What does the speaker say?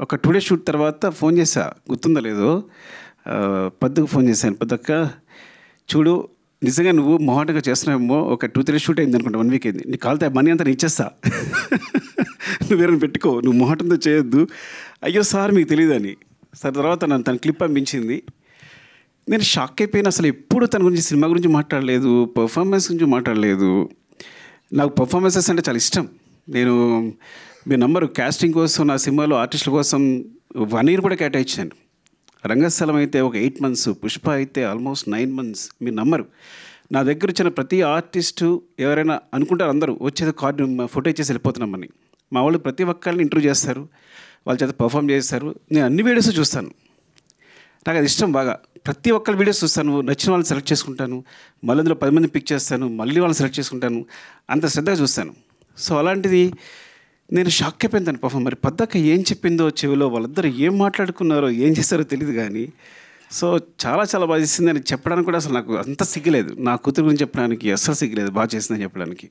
ఒక 2 days shoot తర్వాత phone చేశా, గుర్తుందో లేదో. పద్దుకు ఫోన్ చేశాను. పద్దక్క చూడు, నిజంగా నువ్వు మొహాటంగా చేస్తున్నావేమో, ఒక 2-3 షూట్ అయింది అనుకుంటా, 1 వీక్ అయింది. నీ కాలితే మనీ అంతా నేను ఇచ్చేస్తా, నువ్వు వేరే పెట్టుకో, నువ్వు మొహాటంతో చేయొద్దు. అయ్యో సార్ మీకు తెలియదని. సార్ తర్వాత నన్ను తన క్లిప్ పంపించింది. నేను షాక్ అయిపోయిన. అసలు ఎప్పుడు తన గురించి, సినిమా గురించి మాట్లాడలేదు, పర్ఫార్మెన్స్ గురించి మాట్లాడలేదు. నాకు పర్ఫార్మెన్సెస్ అంటే చాలా ఇష్టం. నేను మీ నంబరు కాస్టింగ్ కోసం, నా సినిమాలో ఆర్టిస్టుల కోసం 1 year కూడా కేటాయించాను. రంగస్థలం అయితే ఒక 8 months, పుష్ప అయితే ఆల్మోస్ట్ 9 months. మీరు నమ్మరు. నా దగ్గర వచ్చిన ప్రతి ఆర్టిస్టు ఎవరైనా అనుకుంటారు, అందరూ వచ్చేది కార్డు ఫోటో ఇచ్చేసి వెళ్ళిపోతున్నామని. మా వాళ్ళు ప్రతి ఒక్కరిని ఇంటర్వ్యూ చేస్తారు, వాళ్ళ చేత పర్ఫామ్ చేస్తారు. నేను అన్ని వీడియోస్ చూస్తాను, నాకు అది ఇష్టం బాగా. ప్రతి ఒక్కరి వీడియోస్ చూస్తాను, నచ్చిన వాళ్ళని సెలెక్ట్ చేసుకుంటాను, మళ్ళీ అందులో 10 మంది పిక్ చేస్తాను, మళ్ళీ వాళ్ళని సెలెక్ట్ చేసుకుంటాను, అంత శ్రద్ధగా చూస్తాను. సో అలాంటిది నేను షాక్ అయిపోయింది తను పర్ఫామ్. మరి పద్దక్క ఏం చెప్పిందో చెవిలో, వాళ్ళిద్దరు ఏం మాట్లాడుకున్నారో, ఏం చేస్తారో తెలియదు కానీ, సో చాలా చాలా బాగా చేసింది అని చెప్పడానికి కూడా అసలు నాకు అంత సిగ్గులేదు. నా కూతురు గురించి చెప్పడానికి అస్సలు సిగ్గులేదు, బాగా చేసిందని చెప్పడానికి.